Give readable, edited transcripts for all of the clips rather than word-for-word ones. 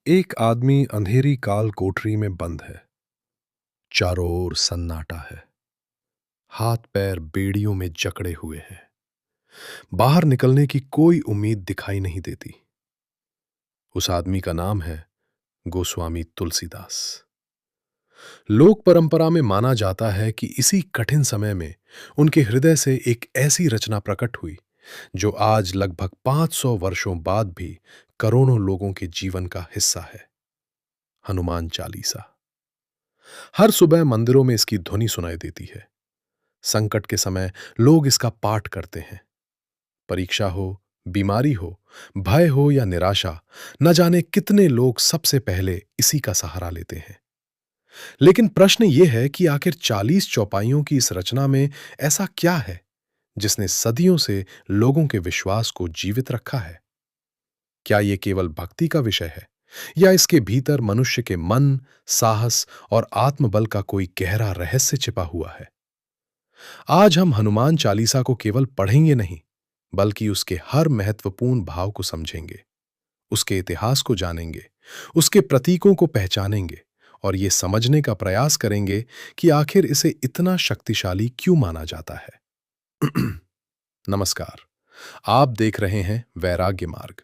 एक आदमी अंधेरी काल कोठरी में बंद है। चारों ओर सन्नाटा है। हाथ पैर बेड़ियों में जकड़े हुए हैं। बाहर निकलने की कोई उम्मीद दिखाई नहीं देती। उस आदमी का नाम है गोस्वामी तुलसीदास। लोक परंपरा में माना जाता है कि इसी कठिन समय में उनके हृदय से एक ऐसी रचना प्रकट हुई जो आज लगभग 500 वर्षों बाद भी करोड़ों लोगों के जीवन का हिस्सा है। हनुमान चालीसा। हर सुबह मंदिरों में इसकी ध्वनि सुनाई देती है। संकट के समय लोग इसका पाठ करते हैं। परीक्षा हो, बीमारी हो, भय हो या निराशा, न जाने कितने लोग सबसे पहले इसी का सहारा लेते हैं। लेकिन प्रश्न यह है कि आखिर 40 चौपाइयों की इस रचना में ऐसा क्या है जिसने सदियों से लोगों के विश्वास को जीवित रखा है? क्या यह केवल भक्ति का विषय है या इसके भीतर मनुष्य के मन, साहस और आत्मबल का कोई गहरा रहस्य छिपा हुआ है? आज हम हनुमान चालीसा को केवल पढ़ेंगे नहीं, बल्कि उसके हर महत्वपूर्ण भाव को समझेंगे, उसके इतिहास को जानेंगे, उसके प्रतीकों को पहचानेंगे और ये समझने का प्रयास करेंगे कि आखिर इसे इतना शक्तिशाली क्यों माना जाता है। नमस्कार। आप देख रहे हैं वैराग्य मार्ग।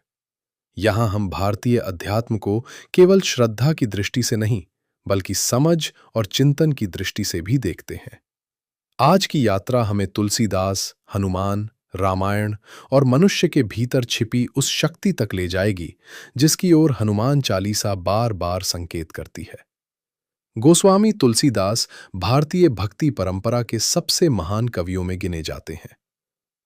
यहां हम भारतीय अध्यात्म को केवल श्रद्धा की दृष्टि से नहीं, बल्कि समझ और चिंतन की दृष्टि से भी देखते हैं। आज की यात्रा हमें तुलसीदास, हनुमान, रामायण और मनुष्य के भीतर छिपी उस शक्ति तक ले जाएगी जिसकी ओर हनुमान चालीसा बार बार संकेत करती है। गोस्वामी तुलसीदास भारतीय भक्ति परंपरा के सबसे महान कवियों में गिने जाते हैं।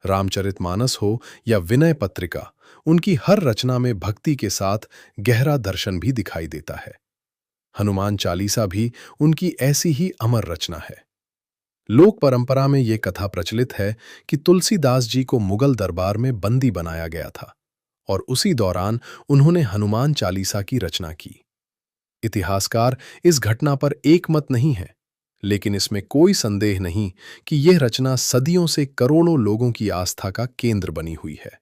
रामचरितमानस हो या विनय पत्रिका, उनकी हर रचना में भक्ति के साथ गहरा दर्शन भी दिखाई देता है। हनुमान चालीसा भी उनकी ऐसी ही अमर रचना है। लोक परंपरा में यह कथा प्रचलित है कि तुलसीदास जी को मुगल दरबार में बंदी बनाया गया था और उसी दौरान उन्होंने हनुमान चालीसा की रचना की। इतिहासकार इस घटना पर एकमत नहीं है, लेकिन इसमें कोई संदेह नहीं कि यह रचना सदियों से करोड़ों लोगों की आस्था का केंद्र बनी हुई है।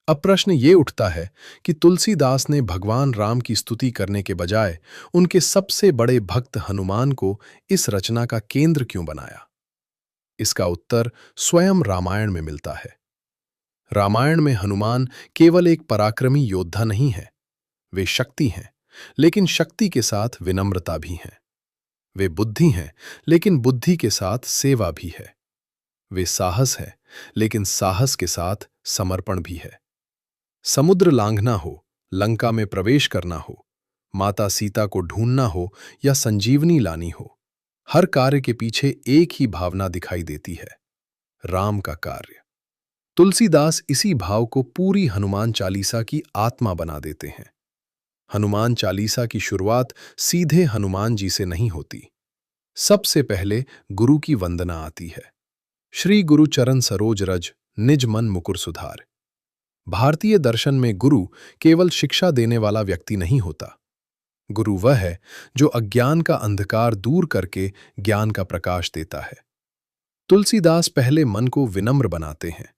अब प्रश्न ये उठता है कि तुलसीदास ने भगवान राम की स्तुति करने के बजाय उनके सबसे बड़े भक्त हनुमान को इस रचना का केंद्र क्यों बनाया? इसका उत्तर स्वयं रामायण में मिलता है। रामायण में हनुमान केवल एक पराक्रमी योद्धा नहीं है, वे शक्ति हैं, लेकिन शक्ति के साथ विनम्रता भी है। वे बुद्धि हैं, लेकिन बुद्धि के साथ सेवा भी है। वे साहस है, लेकिन साहस के साथ समर्पण भी है। समुद्र लांघना हो, लंका में प्रवेश करना हो, माता सीता को ढूंढना हो या संजीवनी लानी हो, हर कार्य के पीछे एक ही भावना दिखाई देती है, राम का कार्य। तुलसीदास इसी भाव को पूरी हनुमान चालीसा की आत्मा बना देते हैं। हनुमान चालीसा की शुरुआत सीधे हनुमान जी से नहीं होती। सबसे पहले गुरु की वंदना आती है। श्री गुरु चरण सरोज रज, निज मन मुकुर सुधार। भारतीय दर्शन में गुरु केवल शिक्षा देने वाला व्यक्ति नहीं होता। गुरु वह है जो अज्ञान का अंधकार दूर करके ज्ञान का प्रकाश देता है। तुलसीदास पहले मन को विनम्र बनाते हैं,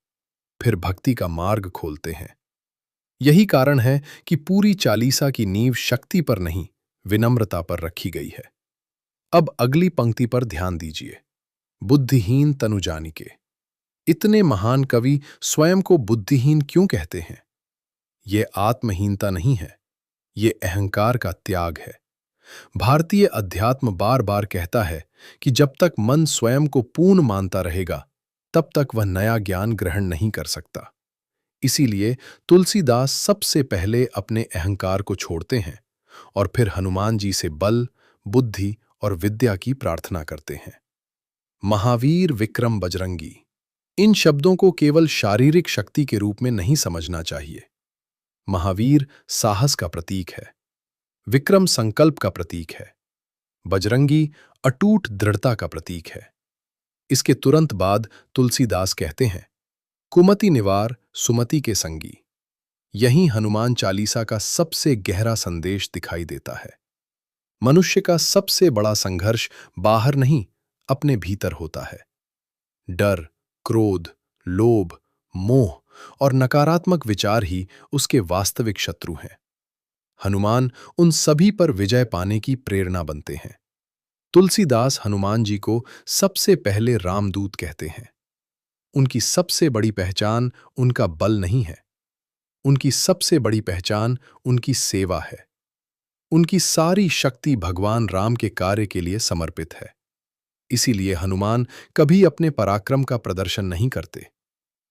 फिर भक्ति का मार्ग खोलते हैं। यही कारण है कि पूरी चालीसा की नींव शक्ति पर नहीं, विनम्रता पर रखी गई है। अब अगली पंक्ति पर ध्यान दीजिए। बुद्धिहीन तनु जानिके। इतने महान कवि स्वयं को बुद्धिहीन क्यों कहते हैं? ये आत्महीनता नहीं है, ये अहंकार का त्याग है। भारतीय अध्यात्म बार बार कहता है कि जब तक मन स्वयं को पूर्ण मानता रहेगा, तब तक वह नया ज्ञान ग्रहण नहीं कर सकता। इसीलिए तुलसीदास सबसे पहले अपने अहंकार को छोड़ते हैं और फिर हनुमान जी से बल, बुद्धि और विद्या की प्रार्थना करते हैं। महावीर विक्रम बजरंगी। इन शब्दों को केवल शारीरिक शक्ति के रूप में नहीं समझना चाहिए। महावीर साहस का प्रतीक है, विक्रम संकल्प का प्रतीक है, बजरंगी अटूट दृढ़ता का प्रतीक है। इसके तुरंत बाद तुलसीदास कहते हैं, कुमति निवार सुमति के संगी। यहीं हनुमान चालीसा का सबसे गहरा संदेश दिखाई देता है। मनुष्य का सबसे बड़ा संघर्ष बाहर नहीं, अपने भीतर होता है। डर, क्रोध, लोभ, मोह और नकारात्मक विचार ही उसके वास्तविक शत्रु हैं। हनुमान उन सभी पर विजय पाने की प्रेरणा बनते हैं। तुलसीदास हनुमान जी को सबसे पहले रामदूत कहते हैं। उनकी सबसे बड़ी पहचान उनका बल नहीं है, उनकी सबसे बड़ी पहचान उनकी सेवा है। उनकी सारी शक्ति भगवान राम के कार्य के लिए समर्पित है। इसीलिए हनुमान कभी अपने पराक्रम का प्रदर्शन नहीं करते।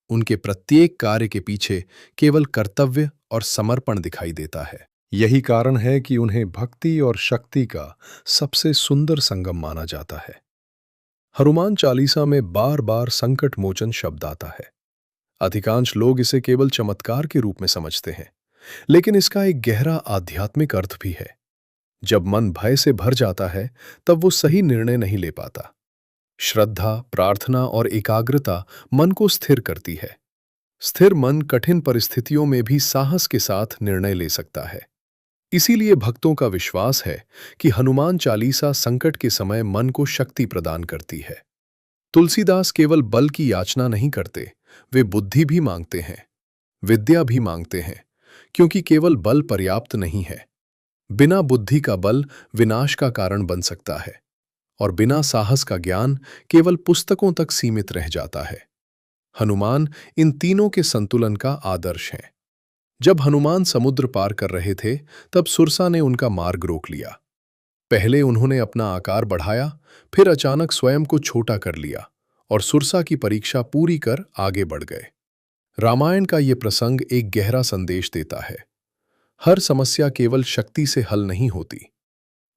उनके प्रत्येक कार्य के पीछे केवल कर्तव्य और समर्पण दिखाई देता है। यही कारण है कि उन्हें भक्ति और शक्ति का सबसे सुंदर संगम माना जाता है। हनुमान चालीसा में बार बार संकट मोचन शब्द आता है। अधिकांश लोग इसे केवल चमत्कार के रूप में समझते हैं, लेकिन इसका एक गहरा आध्यात्मिक अर्थ भी है। जब मन भय से भर जाता है, तब वो सही निर्णय नहीं ले पाता। श्रद्धा, प्रार्थना और एकाग्रता मन को स्थिर करती है। स्थिर मन कठिन परिस्थितियों में भी साहस के साथ निर्णय ले सकता है। इसीलिए भक्तों का विश्वास है कि हनुमान चालीसा संकट के समय मन को शक्ति प्रदान करती है। तुलसीदास केवल बल की याचना नहीं करते, वे बुद्धि भी मांगते हैं, विद्या भी मांगते हैं, क्योंकि केवल बल पर्याप्त नहीं है। बिना बुद्धि का बल विनाश का कारण बन सकता है, और बिना साहस का ज्ञान केवल पुस्तकों तक सीमित रह जाता है। हनुमान इन तीनों के संतुलन का आदर्श हैं। जब हनुमान समुद्र पार कर रहे थे, तब सुरसा ने उनका मार्ग रोक लिया। पहले उन्होंने अपना आकार बढ़ाया, फिर अचानक स्वयं को छोटा कर लिया और सुरसा की परीक्षा पूरी कर आगे बढ़ गए। रामायण का ये प्रसंग एक गहरा संदेश देता है। हर समस्या केवल शक्ति से हल नहीं होती।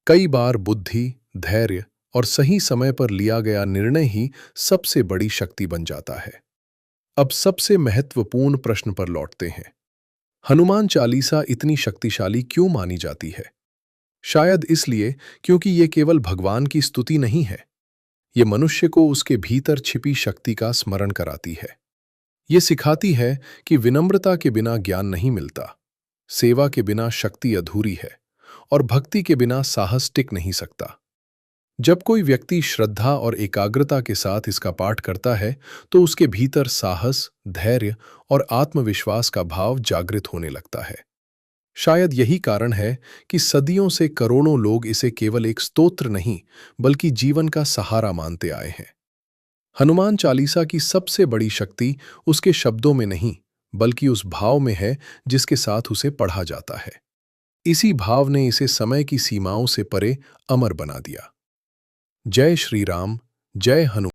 कई बार बुद्धि, धैर्य और सही समय पर लिया गया निर्णय ही सबसे बड़ी शक्ति बन जाता है। अब सबसे महत्वपूर्ण प्रश्न पर लौटते हैं। हनुमान चालीसा इतनी शक्तिशाली क्यों मानी जाती है? शायद इसलिए क्योंकि ये केवल भगवान की स्तुति नहीं है, ये मनुष्य को उसके भीतर छिपी शक्ति का स्मरण कराती है। ये सिखाती है कि विनम्रता के बिना ज्ञान नहीं मिलता, सेवा के बिना शक्ति अधूरी है, और भक्ति के बिना साहस टिक नहीं सकता। जब कोई व्यक्ति श्रद्धा और एकाग्रता के साथ इसका पाठ करता है, तो उसके भीतर साहस, धैर्य और आत्मविश्वास का भाव जागृत होने लगता है। शायद यही कारण है कि सदियों से करोड़ों लोग इसे केवल एक स्तोत्र नहीं, बल्कि जीवन का सहारा मानते आए हैं। हनुमान चालीसा की सबसे बड़ी शक्ति उसके शब्दों में नहीं, बल्कि उस भाव में है जिसके साथ उसे पढ़ा जाता है। इसी भाव ने इसे समय की सीमाओं से परे अमर बना दिया। जय श्री राम, जय हनुमान।